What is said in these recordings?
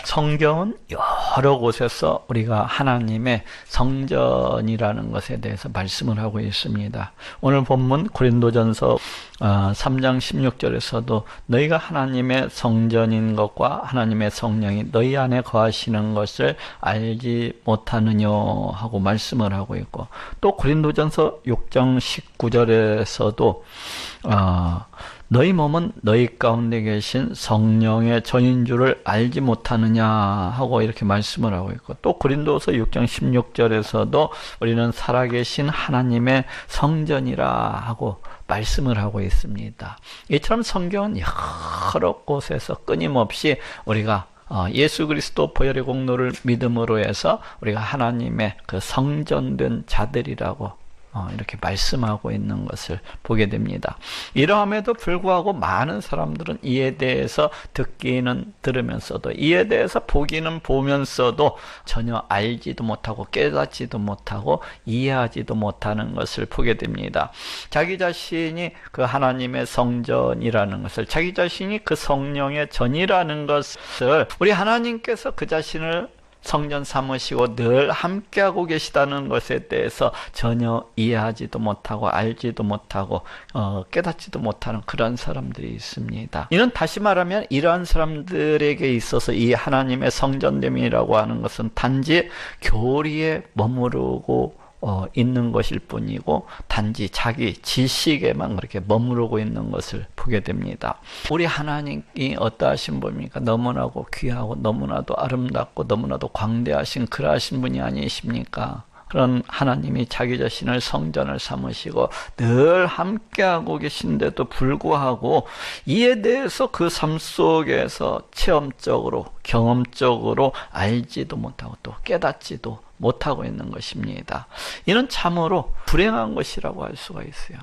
성경은 여러 곳에서 우리가 하나님의 성전이라는 것에 대해서 말씀을 하고 있습니다. 오늘 본문 고린도전서 3장 16절에서도 너희가 하나님의 성전인 것과 하나님의 성령이 너희 안에 거하시는 것을 알지 못하느냐 하고 말씀을 하고 있고, 또 고린도전서 6장 19절에서도 너희 몸은 너희 가운데 계신 성령의 전인 줄을 알지 못하느냐 하고 이렇게 말씀을 하고 있고, 또 고린도서 6장 16절에서도 우리는 살아계신 하나님의 성전이라 하고 말씀을 하고 있습니다. 이처럼 성경은 여러 곳에서 끊임없이 우리가 예수 그리스도 보혈의 공로를 믿음으로 해서 우리가 하나님의 그 성전된 자들이라고 이렇게 말씀하고 있는 것을 보게 됩니다. 이러함에도 불구하고 많은 사람들은 이에 대해서 듣기는 들으면서도, 이에 대해서 보기는 보면서도 전혀 알지도 못하고 깨닫지도 못하고 이해하지도 못하는 것을 보게 됩니다. 자기 자신이 그 하나님의 성전이라는 것을, 자기 자신이 그 성령의 전이라는 것을, 우리 하나님께서 그 자신을 성전 삼으시고 늘 함께하고 계시다는 것에 대해서 전혀 이해하지도 못하고 알지도 못하고 깨닫지도 못하는 그런 사람들이 있습니다. 이는 다시 말하면 이러한 사람들에게 있어서 이 하나님의 성전됨이라고 하는 것은 단지 교리에 머무르고 있는 것일 뿐이고, 단지 자기 지식에만 그렇게 머무르고 있는 것을 보게 됩니다. 우리 하나님이 어떠하신 분입니까? 너무나도 귀하고 너무나도 아름답고 너무나도 광대하신 그러하신 분이 아니십니까? 그런 하나님이 자기 자신을 성전을 삼으시고 늘 함께하고 계신데도 불구하고 이에 대해서 그 삶 속에서 체험적으로, 경험적으로 알지도 못하고 또 깨닫지도 못하고 있는 것입니다. 이는 참으로 불행한 것이라고 할 수가 있어요.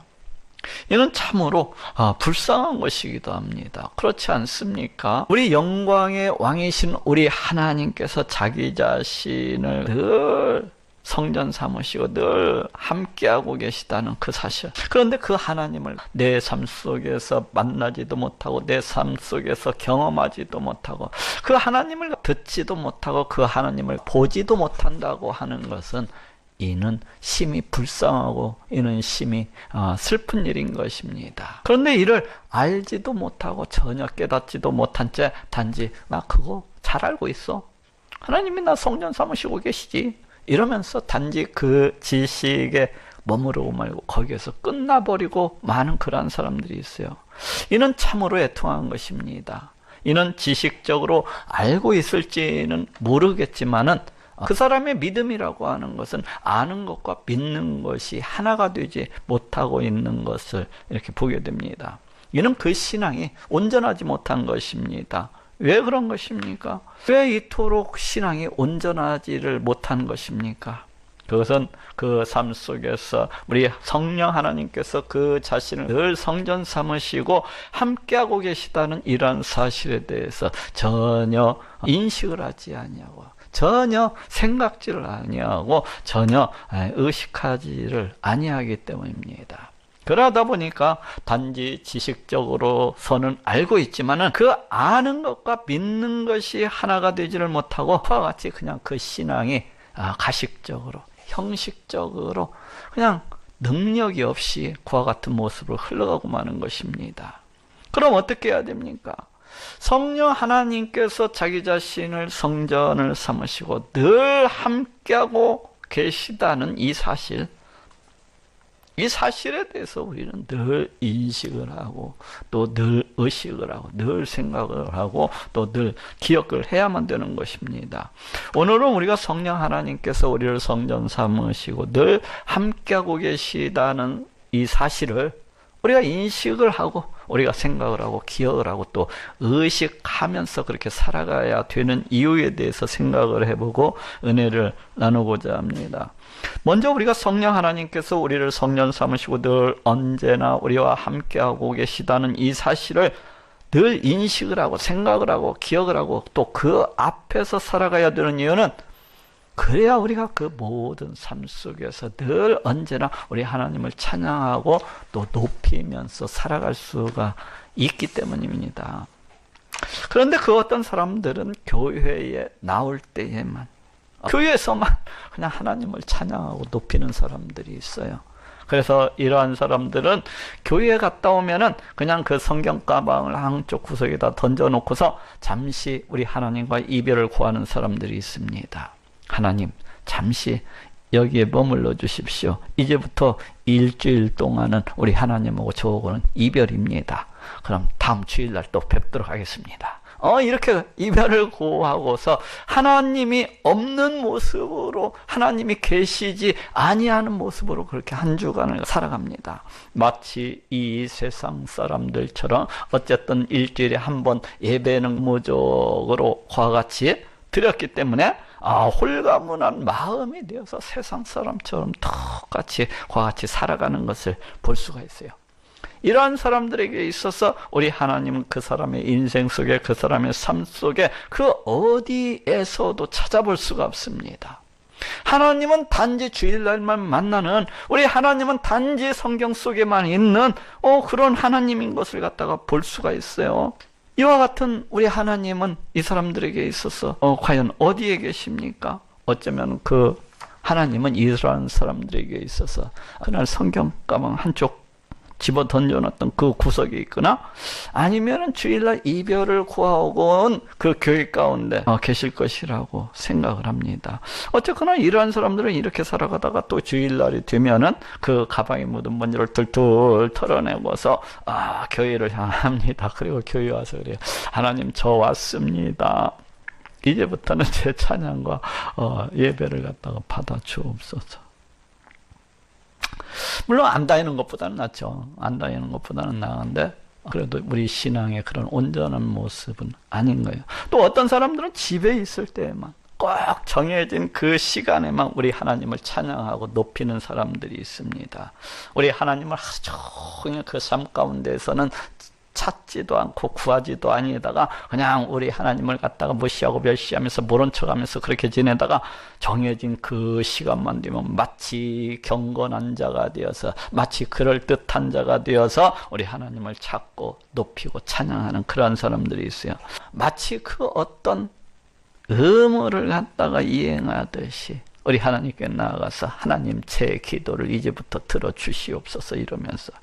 이는 참으로 불쌍한 것이기도 합니다. 그렇지 않습니까? 우리 영광의 왕이신 우리 하나님께서 자기 자신을 늘 성전 삼으시고 늘 함께하고 계시다는 그 사실. 그런데 그 하나님을 내 삶 속에서 만나지도 못하고 내 삶 속에서 경험하지도 못하고 그 하나님을 듣지도 못하고 그 하나님을 보지도 못한다고 하는 것은, 이는 심히 불쌍하고 이는 심히 슬픈 일인 것입니다. 그런데 이를 알지도 못하고 전혀 깨닫지도 못한 채 단지 나 그거 잘 알고 있어, 하나님이 나 성전 삼으시고 계시지, 이러면서 단지 그 지식에 머무르고 말고 거기에서 끝나버리고 많은 그러한 사람들이 있어요. 이는 참으로 애통한 것입니다. 이는 지식적으로 알고 있을지는 모르겠지만은 그 사람의 믿음이라고 하는 것은 아는 것과 믿는 것이 하나가 되지 못하고 있는 것을 이렇게 보게 됩니다. 이는 그 신앙이 온전하지 못한 것입니다. 왜 그런 것입니까? 왜 이토록 신앙이 온전하지를 못한 것입니까? 그것은 그 삶 속에서 우리 성령 하나님께서 그 자신을 늘 성전 삼으시고 함께하고 계시다는 이러한 사실에 대해서 전혀 인식을 하지 아니하고, 전혀 생각지를 아니하고, 전혀 의식하지를 아니하기 때문입니다. 그러다 보니까 단지 지식적으로서는 알고 있지만은 그 아는 것과 믿는 것이 하나가 되지를 못하고, 그와 같이 그냥 그 신앙이 가식적으로, 형식적으로 그냥 능력이 없이 그와 같은 모습으로 흘러가고 마는 것입니다. 그럼 어떻게 해야 됩니까? 성령 하나님께서 자기 자신을 성전을 삼으시고 늘 함께하고 계시다는 이 사실, 이 사실에 대해서 우리는 늘 인식을 하고 또 늘 의식을 하고 늘 생각을 하고 또 늘 기억을 해야만 되는 것입니다. 오늘은 우리가 성령 하나님께서 우리를 성전 삼으시고 늘 함께하고 계시다는 이 사실을 우리가 인식을 하고 우리가 생각을 하고 기억을 하고 또 의식하면서 그렇게 살아가야 되는 이유에 대해서 생각을 해보고 은혜를 나누고자 합니다. 먼저 우리가 성령 하나님께서 우리를 성전 삼으시고 늘 언제나 우리와 함께하고 계시다는 이 사실을 늘 인식을 하고 생각을 하고 기억을 하고 또 그 앞에서 살아가야 되는 이유는 그래야 우리가 그 모든 삶 속에서 늘 언제나 우리 하나님을 찬양하고 또 높이면서 살아갈 수가 있기 때문입니다. 그런데 그 어떤 사람들은 교회에 나올 때에만, 교회에서만 그냥 하나님을 찬양하고 높이는 사람들이 있어요. 그래서 이러한 사람들은 교회에 갔다 오면은 그냥 그 성경 가방을 한쪽 구석에다 던져놓고서 잠시 우리 하나님과 이별을 구하는 사람들이 있습니다. 하나님, 잠시 여기에 머물러 주십시오. 이제부터 일주일 동안은 우리 하나님하고 저하고는 이별입니다. 그럼 다음 주일날 또 뵙도록 하겠습니다. 이렇게 이별을 구하고서 하나님이 없는 모습으로, 하나님이 계시지 아니하는 모습으로 그렇게 한 주간을 살아갑니다. 마치 이 세상 사람들처럼 어쨌든 일주일에 한 번 예배는 무적으로 그와 같이 드렸기 때문에 홀가분한 마음이 되어서 세상 사람처럼 똑같이 그와 같이 살아가는 것을 볼 수가 있어요. 이러한 사람들에게 있어서 우리 하나님은 그 사람의 인생 속에, 그 사람의 삶 속에 그 어디에서도 찾아볼 수가 없습니다. 하나님은 단지 주일날만 만나는, 우리 하나님은 단지 성경 속에만 있는 그런 하나님인 것을 갖다가 볼 수가 있어요. 이와 같은 우리 하나님은 이 사람들에게 있어서 과연 어디에 계십니까? 어쩌면 그 하나님은 이스라엘 사람들에게 있어서 그날 성경 가방 한쪽 집어 던져놨던 그 구석에 있거나, 아니면은 주일날 이별을 구하고 온 그 교회 가운데 계실 것이라고 생각을 합니다. 어쨌거나 이러한 사람들은 이렇게 살아가다가 또 주일날이 되면은 그 가방에 묻은 먼지를 툴툴 털어내고서 교회를 향합니다. 그리고 교회 와서 그래요. 하나님, 저 왔습니다. 이제부터는 제 찬양과 예배를 갖다가 받아 주옵소서. 물론 안 다니는 것보다는 낫죠. 안 다니는 것보다는 나은데 그래도 우리 신앙의 그런 온전한 모습은 아닌 거예요. 또 어떤 사람들은 집에 있을 때에만 꼭 정해진 그 시간에만 우리 하나님을 찬양하고 높이는 사람들이 있습니다. 우리 하나님을 하루 종일 그 삶 가운데에서는 찾지도 않고 구하지도 아니다가 그냥 우리 하나님을 갖다가 무시하고 멸시하면서 모른 척하면서 그렇게 지내다가 정해진 그 시간만 되면 마치 경건한 자가 되어서, 마치 그럴듯한 자가 되어서 우리 하나님을 찾고 높이고 찬양하는 그러한 사람들이 있어요. 마치 그 어떤 의무를 갖다가 이행하듯이 우리 하나님께 나아가서 하나님, 제 기도를 이제부터 들어주시옵소서 이러면서,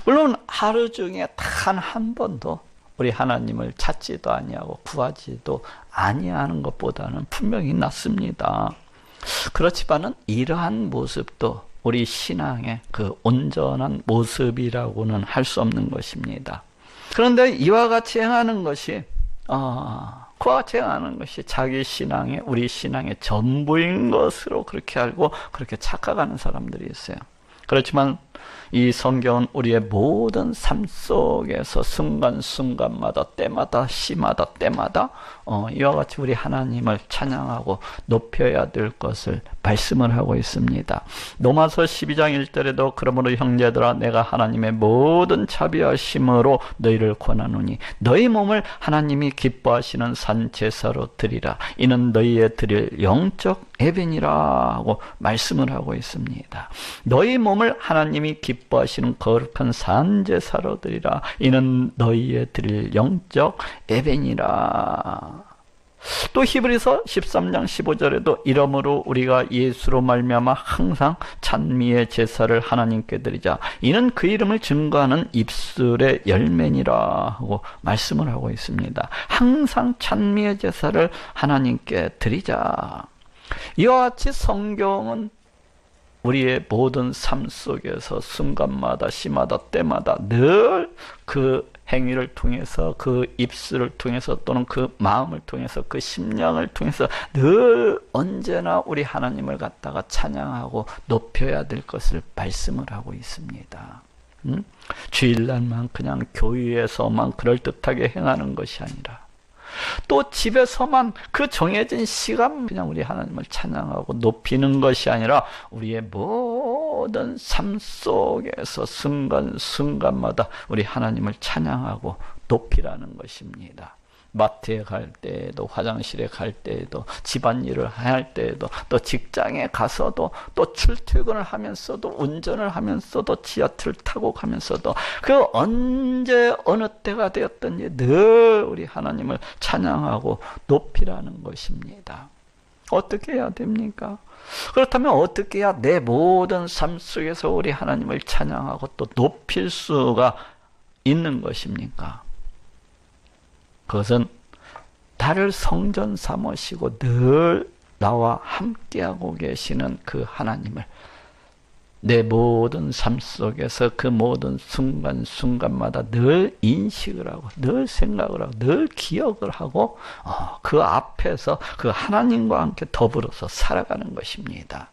물론 하루 중에 단 한 번도 우리 하나님을 찾지도 아니하고 구하지도 아니하는 것보다는 분명히 낫습니다. 그렇지만은 이러한 모습도 우리 신앙의 그 온전한 모습이라고는 할 수 없는 것입니다. 그런데 이와 같이 행하는 것이 그와 같이 행하는 것이 자기 신앙의, 우리 신앙의 전부인 것으로 그렇게 알고 그렇게 착각하는 사람들이 있어요. 그렇지만 이 성경은 우리의 모든 삶 속에서 순간순간마다, 때마다, 시마다, 때마다 이와 같이 우리 하나님을 찬양하고 높여야 될 것을 말씀을 하고 있습니다. 로마서 12장 1절에도 그러므로 형제들아, 내가 하나님의 모든 자비하심으로 너희를 권하노니 너희 몸을 하나님이 기뻐하시는 산 제사로 드리라. 이는 너희의 드릴 영적 예배니라 하고 말씀을 하고 있습니다. 너희 몸을 하나님이 기뻐하시는 거룩한 산 제사로 드리라. 이는 너희의 드릴 영적 예배니라. 또 히브리서 13장 15절에도 이러므로 우리가 예수로 말미암아 항상 찬미의 제사를 하나님께 드리자. 이는 그 이름을 증거하는 입술의 열매니라 하고 말씀을 하고 있습니다. 항상 찬미의 제사를 하나님께 드리자. 이와 같이 성경은 우리의 모든 삶 속에서 순간마다, 시마다, 때마다 늘 그 행위를 통해서, 그 입술을 통해서, 또는 그 마음을 통해서, 그 심령을 통해서 늘 언제나 우리 하나님을 갖다가 찬양하고 높여야 될 것을 말씀을 하고 있습니다. 주일날만 그냥 교회에서만 그럴듯하게 행하는 것이 아니라, 또 집에서만 그 정해진 시간 그냥 우리 하나님을 찬양하고 높이는 것이 아니라 우리의 모든 삶 속에서 순간순간마다 우리 하나님을 찬양하고 높이라는 것입니다. 마트에 갈 때에도, 화장실에 갈 때에도, 집안일을 할 때에도, 또 직장에 가서도, 또 출퇴근을 하면서도, 운전을 하면서도, 지하철 타고 가면서도, 그 언제 어느 때가 되었든지 늘 우리 하나님을 찬양하고 높이라는 것입니다. 어떻게 해야 됩니까? 그렇다면 어떻게 해야 내 모든 삶 속에서 우리 하나님을 찬양하고 또 높일 수가 있는 것입니까? 그것은 나를 성전 삼으시고 늘 나와 함께하고 계시는 그 하나님을 내 모든 삶 속에서 그 모든 순간순간마다 늘 인식을 하고 늘 생각을 하고 늘 기억을 하고 그 앞에서 그 하나님과 함께 더불어서 살아가는 것입니다.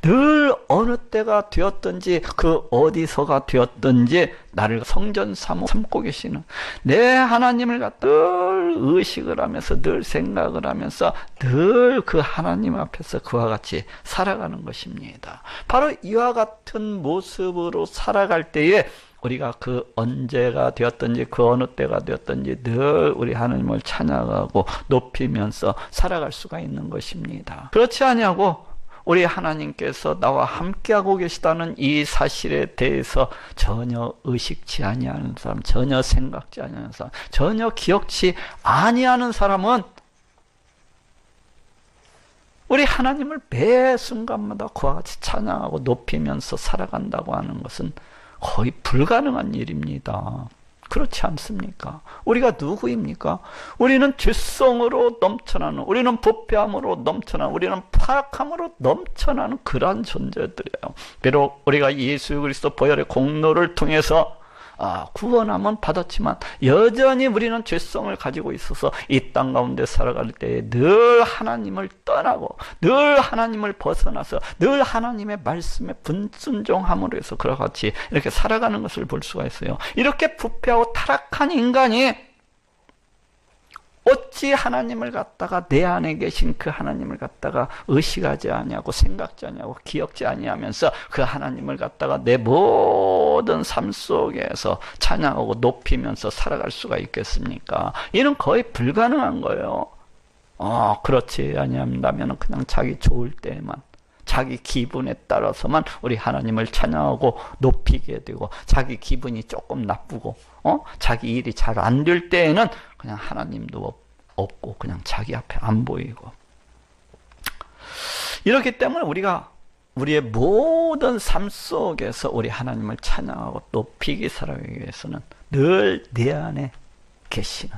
늘 어느 때가 되었든지 그 어디서가 되었든지 나를 성전 삼고 계시는 내 하나님을 갖다 늘 의식을 하면서 늘 생각을 하면서 늘 그 하나님 앞에서 그와 같이 살아가는 것입니다. 바로 이와 같은 모습으로 살아갈 때에 우리가 그 언제가 되었든지 그 어느 때가 되었든지 늘 우리 하나님을 찬양하고 높이면서 살아갈 수가 있는 것입니다. 그렇지 않냐고 우리 하나님께서 나와 함께하고 계시다는 이 사실에 대해서 전혀 의식치 아니하는 사람, 전혀 생각지 아니하는 사람, 전혀 기억치 아니하는 사람은 우리 하나님을 매 순간마다 그와 같이 찬양하고 높이면서 살아간다고 하는 것은 거의 불가능한 일입니다. 그렇지 않습니까? 우리가 누구입니까? 우리는 죄성으로 넘쳐나는, 우리는 부패함으로 넘쳐나는, 우리는 파악함으로 넘쳐나는 그러한 존재들이에요. 비록 우리가 예수 그리스도 보혈의 공로를 통해서 구원함은 받았지만 여전히 우리는 죄성을 가지고 있어서 이 땅 가운데 살아갈 때에 늘 하나님을 떠나고 늘 하나님을 벗어나서 늘 하나님의 말씀에 불순종함으로 해서 그와 같이 이렇게 살아가는 것을 볼 수가 있어요. 이렇게 부패하고 타락한 인간이 어찌 하나님을 갖다가 내 안에 계신 그 하나님을 갖다가 의식하지 아니하고 생각지 아니하고 기억지 아니하면서 그 하나님을 갖다가 내 모든 삶 속에서 찬양하고 높이면서 살아갈 수가 있겠습니까? 이는 거의 불가능한 거예요. 그렇지 아니한다면 그냥 자기 좋을 때만, 자기 기분에 따라서만 우리 하나님을 찬양하고 높이게 되고, 자기 기분이 조금 나쁘고 자기 일이 잘 안 될 때에는 그냥 하나님도 없고 그냥 자기 앞에 안 보이고, 이렇기 때문에 우리가 우리의 모든 삶 속에서 우리 하나님을 찬양하고 높이기 살아가기 위해서는 늘 내 안에 계시는,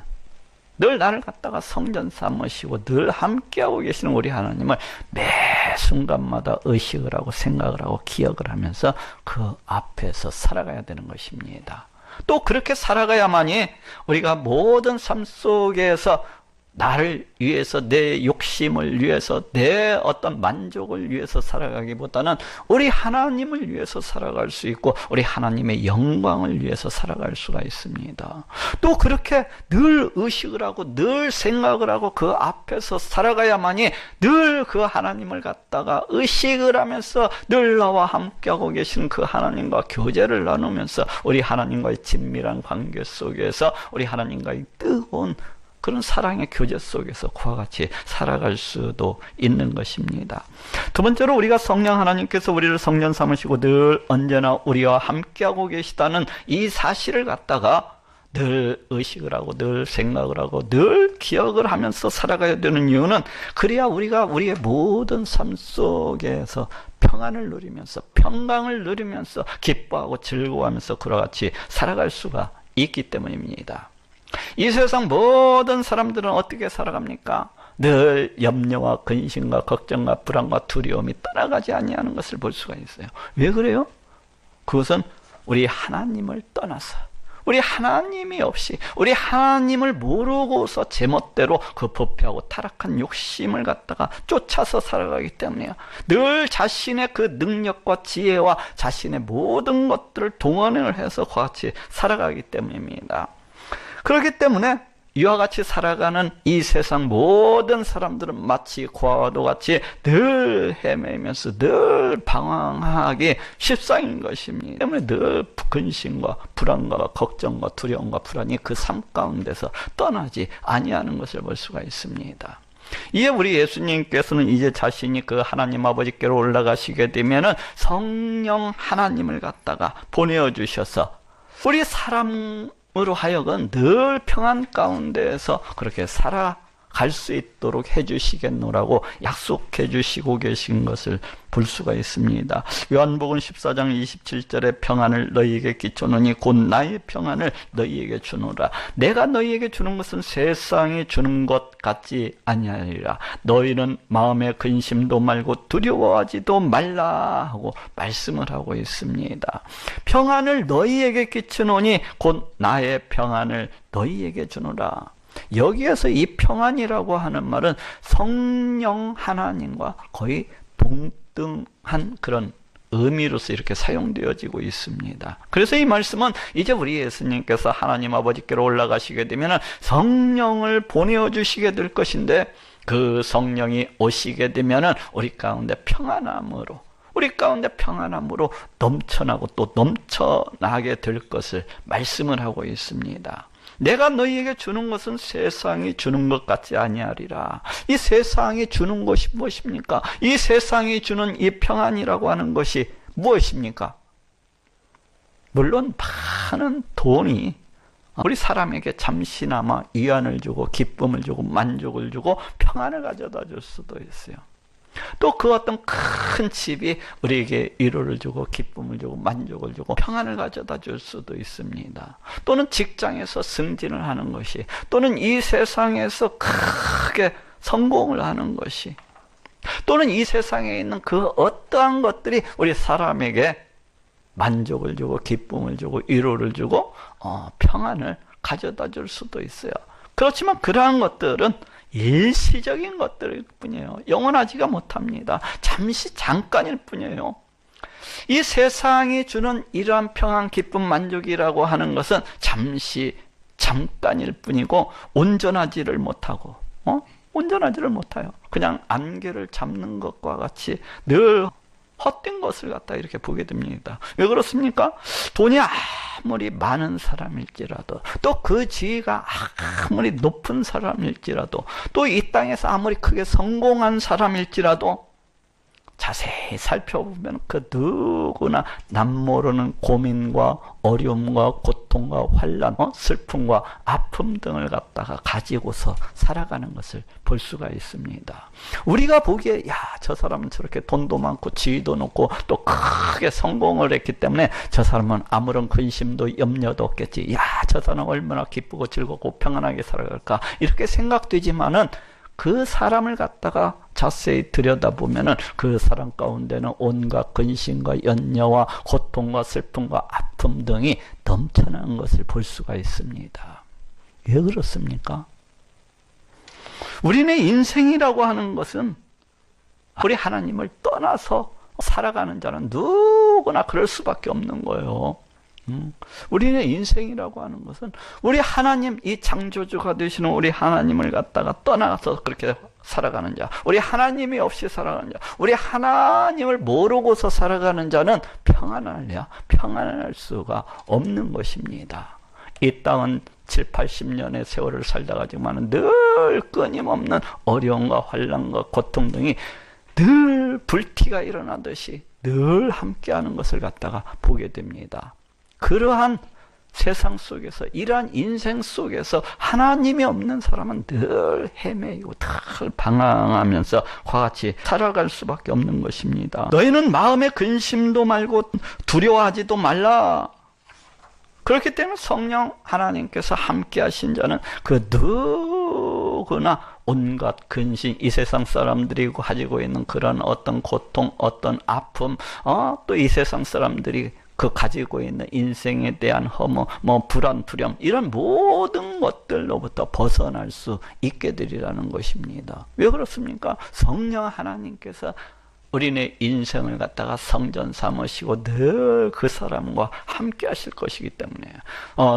늘 나를 갖다가 성전 삼으시고 늘 함께하고 계시는 우리 하나님을 매 순간마다 의식을 하고 생각을 하고 기억을 하면서 그 앞에서 살아가야 되는 것입니다. 또 그렇게 살아가야만이 우리가 모든 삶 속에서 나를 위해서, 내 욕심을 위해서, 내 어떤 만족을 위해서 살아가기보다는 우리 하나님을 위해서 살아갈 수 있고 우리 하나님의 영광을 위해서 살아갈 수가 있습니다. 또 그렇게 늘 의식을 하고 늘 생각을 하고 그 앞에서 살아가야만이 늘 그 하나님을 갖다가 의식을 하면서 늘 나와 함께하고 계신 그 하나님과 교제를 나누면서 우리 하나님과의 친밀한 관계 속에서 우리 하나님과의 뜨거운 그런 사랑의 교제 속에서 그와 같이 살아갈 수도 있는 것입니다. 두 번째로 우리가 성령 하나님께서 우리를 성전 삼으시고 늘 언제나 우리와 함께하고 계시다는 이 사실을 갖다가 늘 의식을 하고 늘 생각을 하고 늘 기억을 하면서 살아가야 되는 이유는 그래야 우리가 우리의 모든 삶 속에서 평안을 누리면서 평강을 누리면서 기뻐하고 즐거워하면서 그와 같이 살아갈 수가 있기 때문입니다. 이 세상 모든 사람들은 어떻게 살아갑니까? 늘 염려와 근심과 걱정과 불안과 두려움이 떠나가지 아니하는 것을 볼 수가 있어요. 왜 그래요? 그것은 우리 하나님을 떠나서, 우리 하나님이 없이, 우리 하나님을 모르고서 제멋대로 그 부패하고 타락한 욕심을 갖다가 쫓아서 살아가기 때문이에요. 늘 자신의 그 능력과 지혜와 자신의 모든 것들을 동원을 해서 같이 살아가기 때문입니다. 그렇기 때문에 이와 같이 살아가는 이 세상 모든 사람들은 마치 고아와도 같이 늘 헤매면서 늘 방황하기 십상인 것입니다. 때문에 늘 근심과 불안과 걱정과 두려움과 불안이 그 삶 가운데서 떠나지 아니하는 것을 볼 수가 있습니다. 이에 우리 예수님께서는 이제 자신이 그 하나님 아버지께로 올라가시게 되면은 성령 하나님을 갖다가 보내어 주셔서 우리 사람으로 하여금 늘 평안 가운데에서 그렇게 살아갈 수 있도록 해주시겠노라고 약속해 주시고 계신 것을 볼 수가 있습니다. 요한복음 14장 27절에 평안을 너희에게 끼쳐노니 곧 나의 평안을 너희에게 주노라. 내가 너희에게 주는 것은 세상이 주는 것 같지 아니하리라. 너희는 마음에 근심도 말고 두려워하지도 말라 하고 말씀을 하고 있습니다. 평안을 너희에게 끼쳐노니 곧 나의 평안을 너희에게 주노라. 여기에서 이 평안이라고 하는 말은 성령 하나님과 거의 동등한 그런 의미로서 이렇게 사용되어지고 있습니다. 그래서 이 말씀은 이제 우리 예수님께서 하나님 아버지께로 올라가시게 되면 성령을 보내어 주시게 될 것인데, 그 성령이 오시게 되면 우리 가운데 평안함으로 넘쳐나고 또 넘쳐나게 될 것을 말씀을 하고 있습니다. 내가 너희에게 주는 것은 세상이 주는 것 같지 아니하리라. 이 세상이 주는 것이 무엇입니까? 이 세상이 주는 이 평안이라고 하는 것이 무엇입니까? 물론 많은 돈이 우리 사람에게 잠시나마 위안을 주고 기쁨을 주고 만족을 주고 평안을 가져다 줄 수도 있어요. 또 그 어떤 큰 집이 우리에게 위로를 주고 기쁨을 주고 만족을 주고 평안을 가져다 줄 수도 있습니다. 또는 직장에서 승진을 하는 것이, 또는 이 세상에서 크게 성공을 하는 것이, 또는 이 세상에 있는 그 어떠한 것들이 우리 사람에게 만족을 주고 기쁨을 주고 위로를 주고 평안을 가져다 줄 수도 있어요. 그렇지만 그러한 것들은 일시적인 것들일 뿐이에요. 영원하지가 못합니다. 잠깐일 뿐이에요. 이 세상이 주는 이러한 평안, 기쁨, 만족이라고 하는 것은 잠깐일 뿐이고 온전하지를 못하고 그냥 안개를 잡는 것과 같이 늘 헛된 것을 갖다 이렇게 보게 됩니다. 왜 그렇습니까? 돈이 아무리 많은 사람일지라도, 또 그 지위가 아무리 높은 사람일지라도, 또 이 땅에서 아무리 크게 성공한 사람일지라도 자세히 살펴보면 그 누구나 남모르는 고민과 어려움과 고통과 환난, 슬픔과 아픔 등을 갖다가 가지고서 살아가는 것을 볼 수가 있습니다. 우리가 보기에 저 사람은 저렇게 돈도 많고 지위도 높고 또 크게 성공을 했기 때문에 저 사람은 아무런 근심도 염려도 없겠지. 저 사람은 얼마나 기쁘고 즐겁고 평안하게 살아갈까, 이렇게 생각되지만은 그 사람을 갖다가 자세히 들여다보면은 그 사람 가운데는 온갖 근심과 염려와 고통과 슬픔과 아픔 등이 넘쳐나는 것을 볼 수가 있습니다. 왜 그렇습니까? 우리네 인생이라고 하는 것은 우리 하나님을 떠나서 살아가는 자는 누구나 그럴 수밖에 없는 거예요. 우리의 인생이라고 하는 것은 우리 하나님, 이 창조주가 되시는 우리 하나님을 갖다가 떠나서 그렇게 살아가는 자, 우리 하나님이 없이 살아가는 자, 우리 하나님을 모르고서 살아가는 자는 평안할 수가 없는 것입니다. 이 땅은 7, 80년의 세월을 살다가지만 늘 끊임없는 어려움과 환난과 고통 등이 늘 불티가 일어나듯이 늘 함께하는 것을 갖다가 보게 됩니다. 그러한 세상 속에서, 이러한 인생 속에서 하나님이 없는 사람은 늘 헤매이고 늘 방황하면서 그와 같이 살아갈 수밖에 없는 것입니다. 너희는 마음에 근심도 말고 두려워하지도 말라. 그렇기 때문에 성령 하나님께서 함께 하신 자는 그 누구나 온갖 근심, 이 세상 사람들이 가지고 있는 그런 어떤 고통, 어떤 아픔, 또 이 세상 사람들이 그 가지고 있는 인생에 대한 허무, 불안, 두려움, 이런 모든 것들로부터 벗어날 수 있게 되리라는 것입니다. 왜 그렇습니까? 성령 하나님께서 우리네 인생을 갖다가 성전 삼으시고 늘 그 사람과 함께 하실 것이기 때문에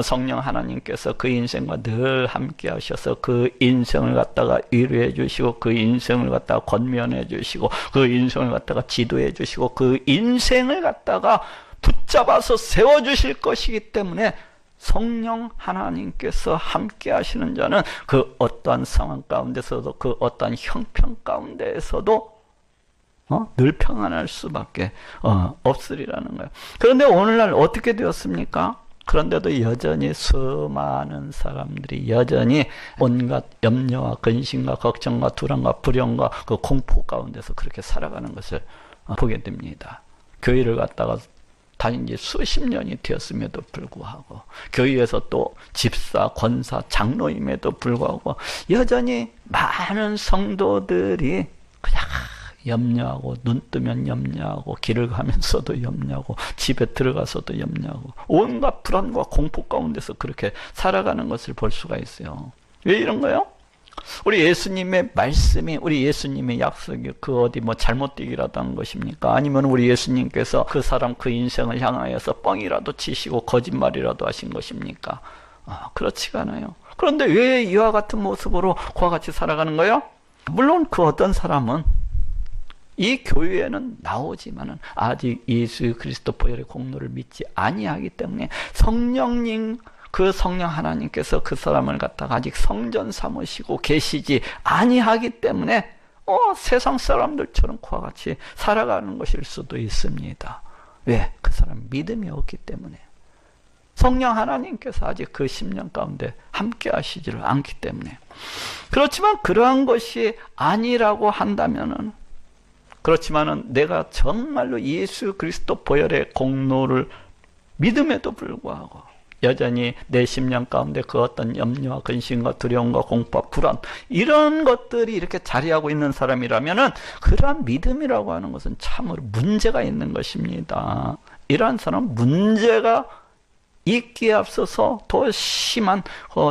성령 하나님께서 그 인생과 늘 함께 하셔서 그 인생을 갖다가 위로해 주시고 그 인생을 갖다가 권면해 주시고 그 인생을 갖다가 지도해 주시고 그 인생을 갖다가 붙잡아서 세워주실 것이기 때문에 성령 하나님께서 함께 하시는 자는 그 어떠한 상황 가운데서도 그 어떠한 형편 가운데에서도 늘 평안할 수밖에 없으리라는 거예요. 그런데 오늘날 어떻게 되었습니까? 그런데도 여전히 수많은 사람들이 여전히 온갖 염려와 근심과 걱정과 불안과 불영과 그 공포 가운데서 그렇게 살아가는 것을 보게 됩니다. 교회를 갔다가 다닌 지 수십 년이 되었음에도 불구하고 교회에서 또 집사, 권사, 장로임에도 불구하고 여전히 많은 성도들이 그냥 염려하고 눈 뜨면 염려하고 길을 가면서도 염려하고 집에 들어가서도 염려하고 온갖 불안과 공포 가운데서 그렇게 살아가는 것을 볼 수가 있어요. 왜 이런 거예요? 우리 예수님의 말씀이, 우리 예수님의 약속이 그 어디 뭐 잘못되기라도 한 것입니까? 아니면 우리 예수님께서 그 사람 그 인생을 향하여서 뻥이라도 치시고 거짓말이라도 하신 것입니까? 그렇지가 않아요. 그런데 왜 이와 같은 모습으로 그와 같이 살아가는 거예요? 물론 그 어떤 사람은 이 교회에는 나오지만은 아직 예수 그리스도 보혈의 공로를 믿지 아니하기 때문에 성령님, 그 성령 하나님께서 그 사람을 갖다가 아직 성전 삼으시고 계시지 아니하기 때문에 세상 사람들처럼 그와 같이 살아가는 것일 수도 있습니다. 왜? 그 사람 믿음이 없기 때문에. 성령 하나님께서 아직 그 심령 가운데 함께 하시지를 않기 때문에. 그렇지만 그러한 것이 아니라고 한다면은, 그렇지만은 내가 정말로 예수 그리스도 보혈의 공로를 믿음에도 불구하고 여전히 내 심령 가운데 그 어떤 염려와 근심과 두려움과 공포와 불안 이런 것들이 이렇게 자리하고 있는 사람이라면은 그러한 믿음이라고 하는 것은 참으로 문제가 있는 것입니다. 이러한 사람은 문제가 있기에 앞서서 더 심한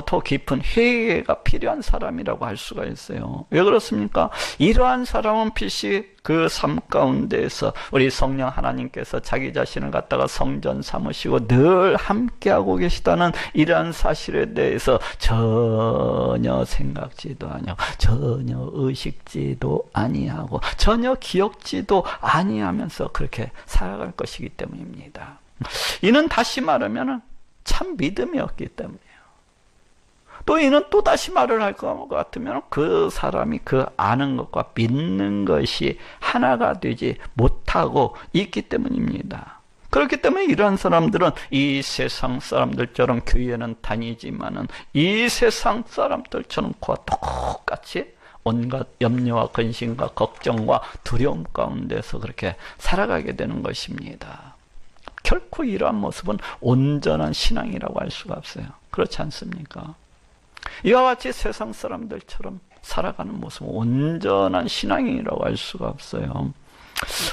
더 깊은 회개가 필요한 사람이라고 할 수가 있어요. 왜 그렇습니까? 이러한 사람은 필시 그 삶 가운데에서 우리 성령 하나님께서 자기 자신을 갖다가 성전 삼으시고 늘 함께하고 계시다는 이러한 사실에 대해서 전혀 생각지도 아니하고 전혀 의식지도 아니하고 전혀 기억지도 아니하면서 그렇게 살아갈 것이기 때문입니다. 이는 다시 말하면 참 믿음이 없기 때문이에요. 또 이는 또 다시 말을 할 것 같으면 그 사람이 그 아는 것과 믿는 것이 하나가 되지 못하고 있기 때문입니다. 그렇기 때문에 이런 사람들은 이 세상 사람들처럼 교회는 다니지만은 이 세상 사람들처럼 그와 똑같이 온갖 염려와 근심과 걱정과 두려움 가운데서 그렇게 살아가게 되는 것입니다. 결코 이러한 모습은 온전한 신앙이라고 할 수가 없어요. 그렇지 않습니까? 이와 같이 세상 사람들처럼 살아가는 모습은 온전한 신앙이라고 할 수가 없어요.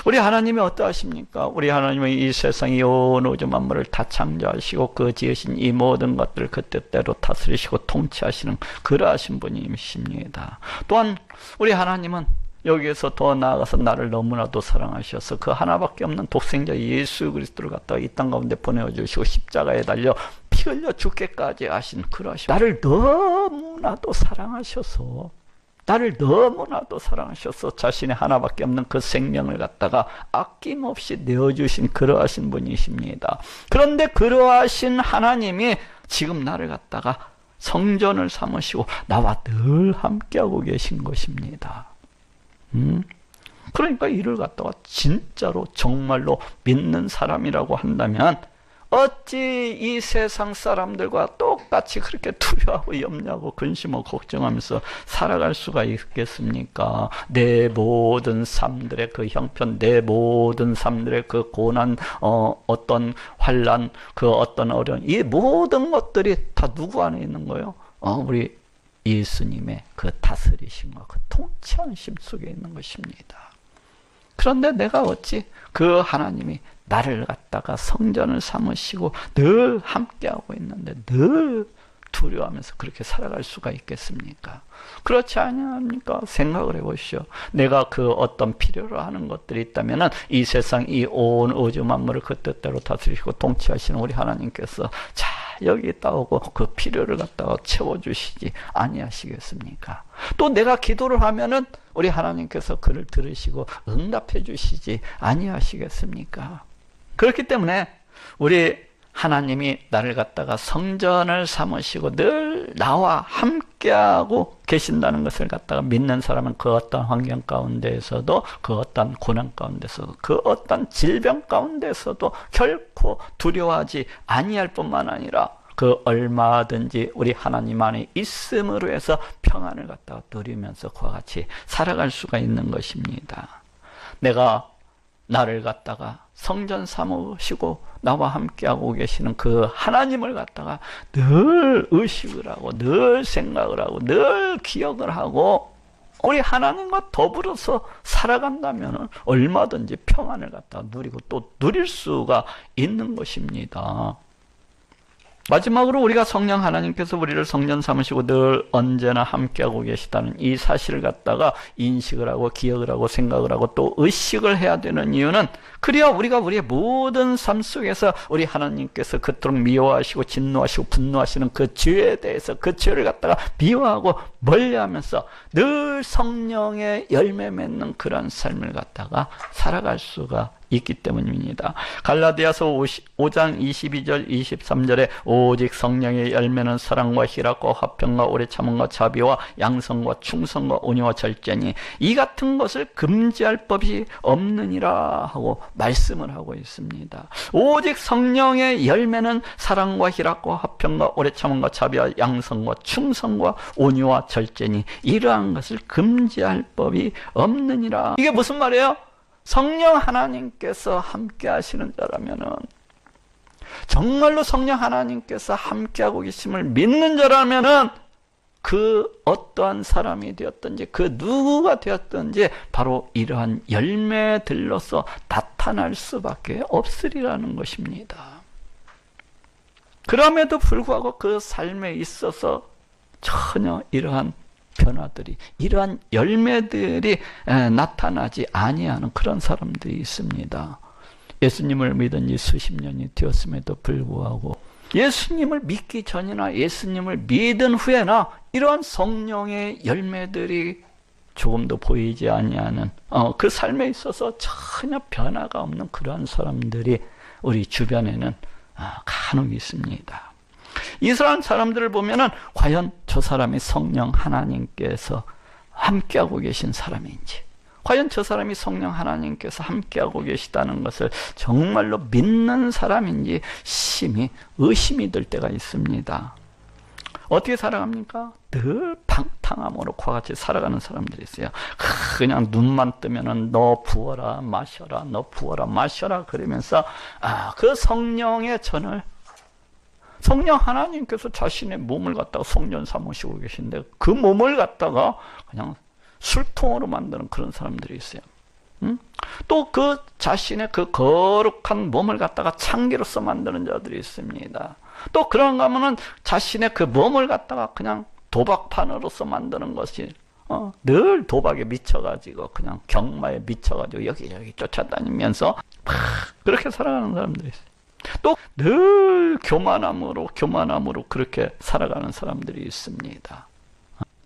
우리 하나님이 어떠하십니까? 우리 하나님은 이 세상 이 온 우주 만물을 다 창조하시고 그 지으신 이 모든 것들을 그 뜻대로 다스리시고 통치하시는 그러하신 분이십니다. 또한 우리 하나님은 여기에서 더 나아가서 나를 너무나도 사랑하셔서 그 하나밖에 없는 독생자 예수 그리스도를 갖다가 이 땅 가운데 보내주시고 십자가에 달려 피 흘려 죽게까지 하신 그러하신 나를 너무나도 사랑하셔서 자신의 하나밖에 없는 그 생명을 갖다가 아낌없이 내어주신 그러하신 분이십니다. 그런데 그러하신 하나님이 지금 나를 갖다가 성전을 삼으시고 나와 늘 함께하고 계신 것입니다. 그러니까 이를 갖다가 진짜로 정말로 믿는 사람이라고 한다면 어찌 이 세상 사람들과 똑같이 그렇게 두려워하고 염려하고 근심하고 걱정하면서 살아갈 수가 있겠습니까? 내 모든 삶들의 그 형편, 내 모든 삶들의 그 고난, 어떤 환난, 그 어떤 어려움, 이 모든 것들이 다 누구 안에 있는 거예요? 우리 예수님의 그 다스리심과 그 통치하심 속에 있는 것입니다. 그런데 내가 어찌 그 하나님이 나를 갖다가 성전을 삼으시고 늘 함께하고 있는데 늘 두려워하면서 그렇게 살아갈 수가 있겠습니까? 그렇지 아니합니까? 생각을 해보시오. 내가 그 어떤 필요로 하는 것들이 있다면은 이 세상 이 온 우주 만물을 그 뜻대로 다스리시고 통치하시는 우리 하나님께서 자 여기 있다고 그 필요를 갖다가 채워주시지 아니하시겠습니까? 또 내가 기도를 하면은 우리 하나님께서 그를 들으시고 응답해 주시지 아니하시겠습니까? 그렇기 때문에 우리 하나님이 나를 갖다가 성전을 삼으시고 늘 나와 함께하고 계신다는 것을 갖다가 믿는 사람은 그 어떤 환경 가운데에서도 그 어떤 고난 가운데서도 그 어떤 질병 가운데서도 결코 두려워하지 아니할 뿐만 아니라 그 얼마든지 우리 하나님 안에 있음으로 해서 평안을 갖다가 누리면서 그와 같이 살아갈 수가 있는 것입니다. 내가 나를 갖다가 성전 삼으시고 나와 함께하고 계시는 그 하나님을 갖다가 늘 의식을 하고 늘 생각을 하고 늘 기억을 하고 우리 하나님과 더불어서 살아간다면 얼마든지 평안을 갖다가 누리고 또 누릴 수가 있는 것입니다. 마지막으로 우리가 성령 하나님께서 우리를 성전 삼으시고 늘 언제나 함께하고 계시다는 이 사실을 갖다가 인식을 하고 기억을 하고 생각을 하고 또 의식을 해야 되는 이유는 그래야 우리가 우리의 모든 삶 속에서 우리 하나님께서 그토록 미워하시고 진노하시고 분노하시는 그 죄에 대해서 그 죄를 갖다가 미워하고 멀리하면서 늘 성령의 열매 맺는 그런 삶을 갖다가 살아갈 수가 있기 때문입니다. 갈라디아서 5장 22절 23절에 오직 성령의 열매는 사랑과 희락과 화평과 오래 참음과 자비와 양성과 충성과 온유와 절제니 이 같은 것을 금지할 법이 없느니라 하고 말씀을 하고 있습니다. 오직 성령의 열매는 사랑과 희락과 화평과 오래 참음과 자비와 양성과 충성과 온유와 절제니 이러한 것을 금지할 법이 없느니라. 이게 무슨 말이에요? 성령 하나님께서 함께 하시는 자라면은 정말로 성령 하나님께서 함께하고 계심을 믿는 자라면은 그 어떠한 사람이 되었든지 그 누구가 되었든지 바로 이러한 열매들로서 나타날 수밖에 없으리라는 것입니다. 그럼에도 불구하고 그 삶에 있어서 전혀 이러한 변화들이 이러한 열매들이 나타나지 아니하는 그런 사람들이 있습니다. 예수님을 믿은 지 수십 년이 되었음에도 불구하고 예수님을 믿기 전이나 예수님을 믿은 후에나 이러한 성령의 열매들이 조금도 보이지 아니하는 그 삶에 있어서 전혀 변화가 없는 그러한 사람들이 우리 주변에는 간혹 있습니다. 이스라엘 사람들을 보면은 과연 저 사람이 성령 하나님께서 함께하고 계신 사람인지, 과연 저 사람이 성령 하나님께서 함께하고 계시다는 것을 정말로 믿는 사람인지 심히 의심이 들 때가 있습니다. 어떻게 살아갑니까? 늘 방탕함으로 그와 같이 살아가는 사람들이 있어요. 그냥 눈만 뜨면은 너 부어라 마셔라, 너 부어라 마셔라 그러면서 그 성령의 전을 성령 하나님께서 자신의 몸을 갖다가 성전 삼으시고 계신데 그 몸을 갖다가 그냥 술통으로 만드는 그런 사람들이 있어요. 또 그 자신의 그 거룩한 몸을 갖다가 창기로서 만드는 자들이 있습니다. 또 그런가 하면은 자신의 그 몸을 갖다가 그냥 도박판으로서 만드는 것이 늘 도박에 미쳐가지고 그냥 경마에 미쳐가지고 여기저기 쫓아다니면서 그렇게 살아가는 사람들이 있어요. 또 늘 교만함으로 그렇게 살아가는 사람들이 있습니다.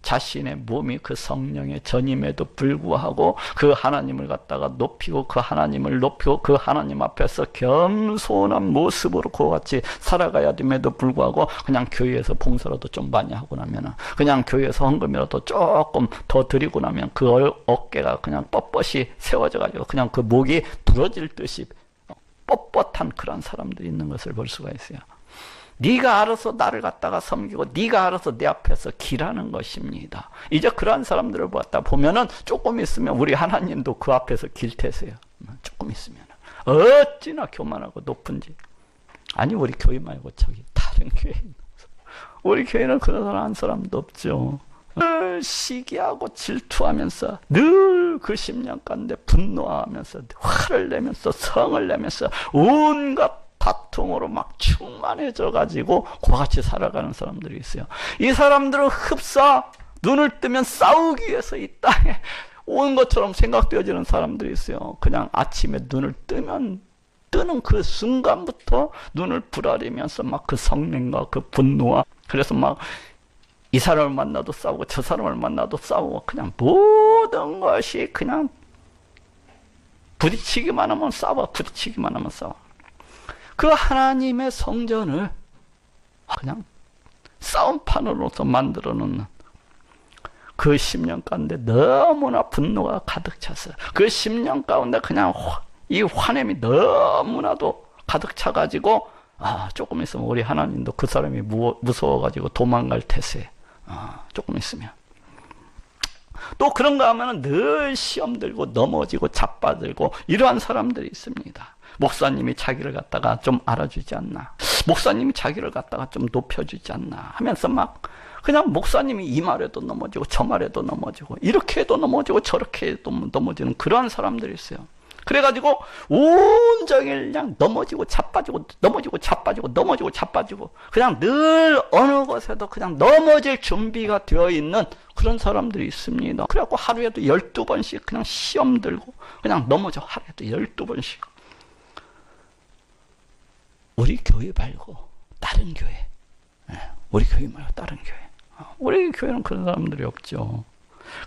자신의 몸이 그 성령의 전임에도 불구하고 그 하나님을 갖다가 높이고 그 하나님을 높이고 그 하나님 앞에서 겸손한 모습으로 그와 같이 살아가야 됨에도 불구하고 그냥 교회에서 봉사라도 좀 많이 하고 나면은 그냥 교회에서 헌금이라도 조금 더 드리고 나면 그 어깨가 그냥 뻣뻣이 세워져 가지고 그냥 그 목이 부러질 듯이 뻣뻣한 그런 사람들이 있는 것을 볼 수가 있어요. 네가 알아서 나를 갖다가 섬기고 네가 알아서 내 앞에서 기라는 것입니다. 이제 그러한 사람들을 갖다 보면은 조금 있으면 우리 하나님도 그 앞에서 길 테세요. 조금 있으면 어찌나 교만하고 높은지. 아니 우리 교회 말고 저기 다른 교회 우리 교회는 그런 사람 한 사람도 없죠. 늘 시기하고 질투하면서 늘 그 10년 가운데 분노하면서 화를 내면서 성을 내면서 온갖 고통으로 막 충만해져 가지고 그와 같이 살아가는 사람들이 있어요. 이 사람들은 흡사 눈을 뜨면 싸우기 위해서 이 땅에 온 것처럼 생각되어지는 사람들이 있어요. 그냥 아침에 눈을 뜨는 그 순간부터 눈을 부라리면서 막 그 성능과 그 분노와, 그래서 막 이 사람을 만나도 싸우고 저 사람을 만나도 싸우고, 그냥 모든 것이 그냥 부딪히기만 하면 싸워, 부딪히기만 하면 싸워. 그 하나님의 성전을 그냥 싸움판으로서 만들어 놓는 그 10년 가운데 너무나 분노가 가득 찼어요. 그 10년 가운데 그냥 이 화냄이 너무나도 가득 차가지고, 조금 있으면 우리 하나님도 그 사람이 무서워가지고 도망갈 태세. 조금 있으면. 또 그런가 하면은 늘 시험 들고 넘어지고 자빠들고 이러한 사람들이 있습니다. 목사님이 자기를 갖다가 좀 알아주지 않나, 목사님이 자기를 갖다가 좀 높여주지 않나 하면서 막 그냥 목사님이 이 말에도 넘어지고 저 말에도 넘어지고 이렇게 해도 넘어지고 저렇게 해도 넘어지는 그러한 사람들이 있어요. 그래가지고 온종일 그냥 넘어지고 자빠지고 넘어지고 자빠지고 넘어지고 자빠지고, 그냥 늘 어느 곳에도 그냥 넘어질 준비가 되어 있는 그런 사람들이 있습니다. 그래갖고 하루에도 12번씩 그냥 시험 들고 그냥 넘어져. 하루에도 12번씩. 우리 교회 말고 다른 교회, 우리 교회 말고 다른 교회, 우리 교회는 그런 사람들이 없죠.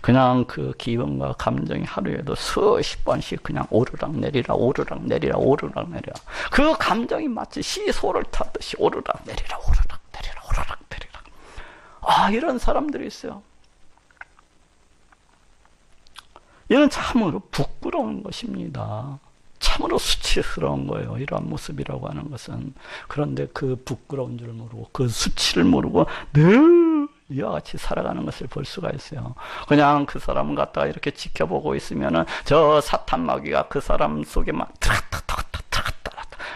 그냥 그 기분과 감정이 하루에도 수십 번씩 그냥 오르락 내리라 오르락 내리라 오르락 내리라, 그 감정이 마치 시소를 타듯이 오르락 내리라 오르락 내리라 오르락 내리라. 이런 사람들이 있어요. 이는 참으로 부끄러운 것입니다. 참으로 수치스러운 거예요, 이러한 모습이라고 하는 것은. 그런데 그 부끄러운 줄 모르고 그 수치를 모르고 늘 이와 같이 살아가는 것을 볼 수가 있어요. 그냥 그 사람을 갖다가 이렇게 지켜보고 있으면은 저 사탄 마귀가 그 사람 속에 막 들어갔다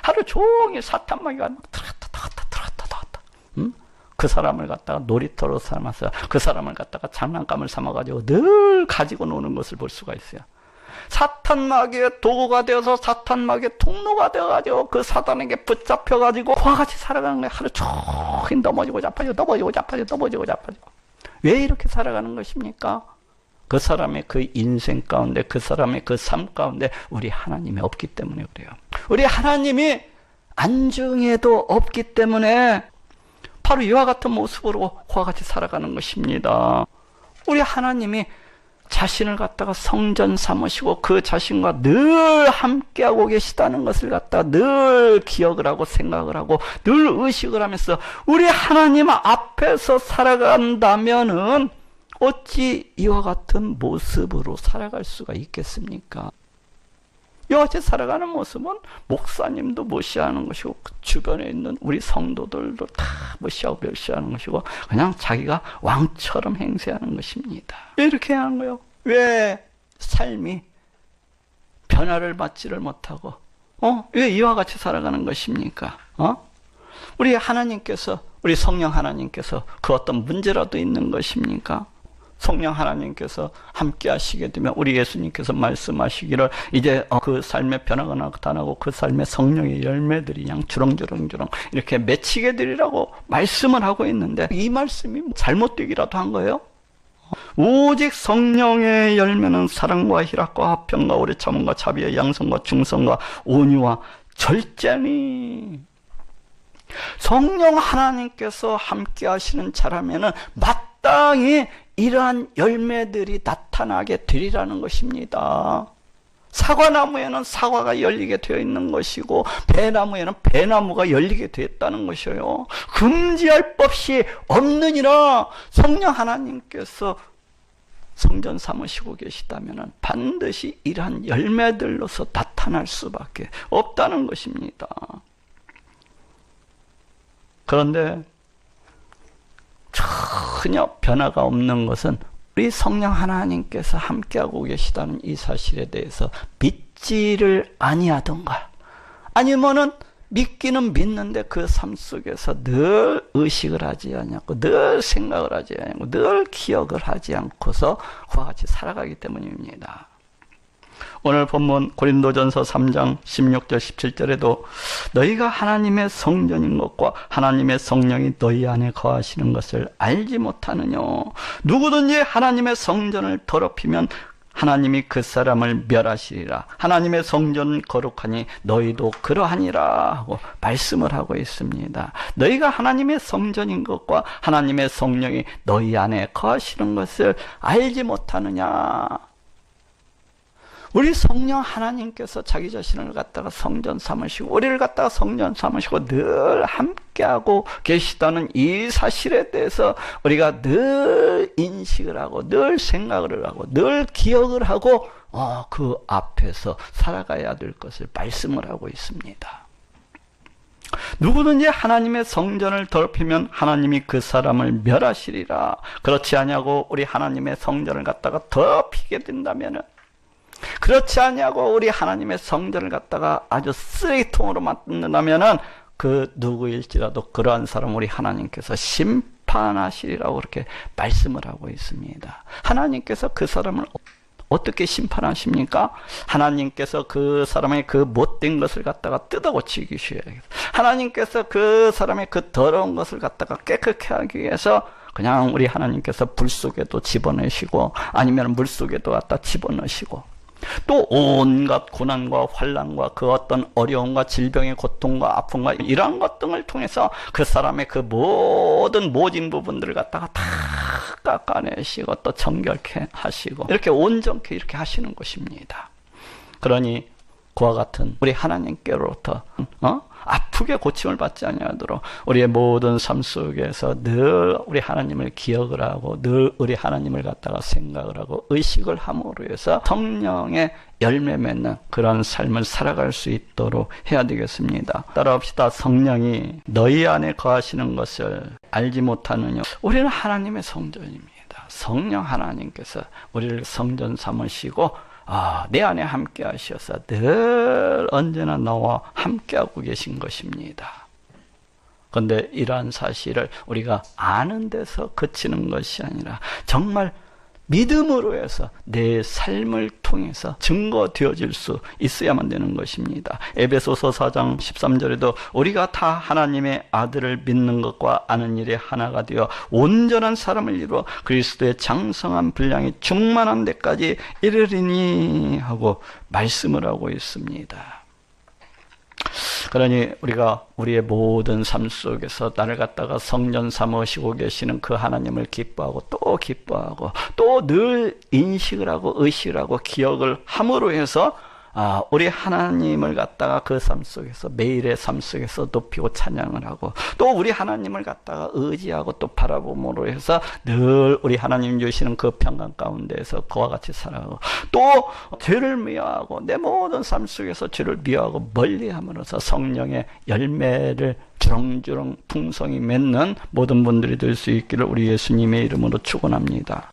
하루 종일 사탄 마귀가 막 들어갔다. 그 사람을 갖다가 놀이터로 삼아서 그 사람을 갖다가 장난감을 삼아가지고 늘 가지고 노는 것을 볼 수가 있어요. 사탄 마귀의 도구가 되어서 사탄 마귀의 통로가 되어가지고 그 사단에게 붙잡혀가지고 그와 같이 살아가는 거예요. 하루 종일 넘어지고 자빠지고 넘어지고 자빠지고 넘어지고 자빠지고. 왜 이렇게 살아가는 것입니까? 그 사람의 그 인생 가운데, 그 사람의 그 삶 가운데 우리 하나님이 없기 때문에 그래요. 우리 하나님이 안중에도 없기 때문에 바로 이와 같은 모습으로 그와 같이 살아가는 것입니다. 우리 하나님이 자신을 갖다가 성전 삼으시고 그 자신과 늘 함께하고 계시다는 것을 갖다가 늘 기억을 하고 생각을 하고 늘 의식을 하면서 우리 하나님 앞에서 살아간다면은 어찌 이와 같은 모습으로 살아갈 수가 있겠습니까? 이와 같이 살아가는 모습은 목사님도 무시하는 것이고 그 주변에 있는 우리 성도들도 다 무시하고 멸시하는 것이고 그냥 자기가 왕처럼 행세하는 것입니다. 왜 이렇게 하는 거예요? 왜 삶이 변화를 받지를 못하고 왜 이와 같이 살아가는 것입니까? 우리 하나님께서, 우리 성령 하나님께서 그 어떤 문제라도 있는 것입니까? 성령 하나님께서 함께 하시게 되면 우리 예수님께서 말씀하시기를 이제 그 삶의 변화가 나타나고 그 삶의 성령의 열매들이 그냥 주렁주렁주렁 이렇게 맺히게 되리라고 말씀을 하고 있는데 이 말씀이 잘못되기라도 한 거예요? 오직 성령의 열매는 사랑과 희락과 화평과 오래 참음과 자비와 양성과 중성과 온유와 절제니. 성령 하나님께서 함께 하시는 자라면은 마땅히 이러한 열매들이 나타나게 되리라는 것입니다. 사과나무에는 사과가 열리게 되어 있는 것이고 배나무에는 배나무가 열리게 되었다는 것이에요. 금지할 법이 없느니라. 성령 하나님께서 성전 삼으시고 계시다면 반드시 이러한 열매들로서 나타날 수밖에 없다는 것입니다. 그런데 전혀 변화가 없는 것은 우리 성령 하나님께서 함께하고 계시다는 이 사실에 대해서 믿지를 아니하던가 아니면은 믿기는 믿는데 그 삶 속에서 늘 의식을 하지 않고 늘 생각을 하지 않고 늘 기억을 하지 않고서 그와 같이 살아가기 때문입니다. 오늘 본문 고린도전서 3장 16절 17절에도 너희가 하나님의 성전인 것과 하나님의 성령이 너희 안에 거하시는 것을 알지 못하느냐. 누구든지 하나님의 성전을 더럽히면 하나님이 그 사람을 멸하시리라. 하나님의 성전은 거룩하니 너희도 그러하니라 하고 말씀을 하고 있습니다. 너희가 하나님의 성전인 것과 하나님의 성령이 너희 안에 거하시는 것을 알지 못하느냐. 우리 성령 하나님께서 자기 자신을 갖다가 성전 삼으시고 우리를 갖다가 성전 삼으시고 늘 함께하고 계시다는 이 사실에 대해서 우리가 늘 인식을 하고 늘 생각을 하고 늘 기억을 하고 그 앞에서 살아가야 될 것을 말씀을 하고 있습니다. 누구든지 하나님의 성전을 더럽히면 하나님이 그 사람을 멸하시리라. 그렇지 아니하고 우리 하나님의 성전을 갖다가 더럽히게 된다면은, 그렇지 아니하고 우리 하나님의 성전을 갖다가 아주 쓰레기통으로 만든다면은 그 누구일지라도 그러한 사람 우리 하나님께서 심판하시리라고 그렇게 말씀을 하고 있습니다. 하나님께서 그 사람을 어떻게 심판하십니까? 하나님께서 그 사람의 그 못된 것을 갖다가 뜯어고치시셔야겠어요. 하나님께서 그 사람의 그 더러운 것을 갖다가 깨끗하게 하기 위해서 그냥 우리 하나님께서 불 속에도 집어넣으시고 아니면 물 속에도 갖다 집어넣으시고 또 온갖 고난과 환난과 그 어떤 어려움과 질병의 고통과 아픔과 이러한 것 등을 통해서 그 사람의 그 모든 모진 부분들을 갖다가 다 깎아내시고 또 정결케 하시고 이렇게 온전케 이렇게 하시는 것입니다. 그러니 그와 같은 우리 하나님께로부터 아프게 고침을 받지 아니하도록 우리의 모든 삶 속에서 늘 우리 하나님을 기억을 하고 늘 우리 하나님을 갖다가 생각을 하고 의식을 함으로 해서 성령의 열매 맺는 그런 삶을 살아갈 수 있도록 해야 되겠습니다. 따라합시다. 성령이 너희 안에 거하시는 것을 알지 못하느냐. 우리는 하나님의 성전입니다. 성령 하나님께서 우리를 성전 삼으시고 내 안에 함께 하셔서 늘 언제나 너와 함께하고 계신 것입니다. 그런데 이러한 사실을 우리가 아는 데서 그치는 것이 아니라 정말 믿음으로 해서 내 삶을 통해서 증거되어질 수 있어야만 되는 것입니다. 에베소서 4장 13절에도 우리가 다 하나님의 아들을 믿는 것과 아는 일에 하나가 되어 온전한 사람을 이루어 그리스도의 장성한 분량이 충만한 데까지 이르리니 하고 말씀을 하고 있습니다. 그러니 우리가 우리의 모든 삶 속에서 나를 갖다가 성전 삼으시고 계시는 그 하나님을 기뻐하고 또 늘 인식을 하고 의식을 하고 기억을 함으로 해서 우리 하나님을 갖다가 그 삶 속에서 매일의 삶 속에서 높이고 찬양을 하고 또 우리 하나님을 갖다가 의지하고 또 바라봄으로 해서 늘 우리 하나님 주시는 그 평강 가운데에서 그와 같이 살아가고 또 죄를 미워하고 내 모든 삶 속에서 죄를 미워하고 멀리함으로써 성령의 열매를 주렁주렁 풍성히 맺는 모든 분들이 될 수 있기를 우리 예수님의 이름으로 축원합니다.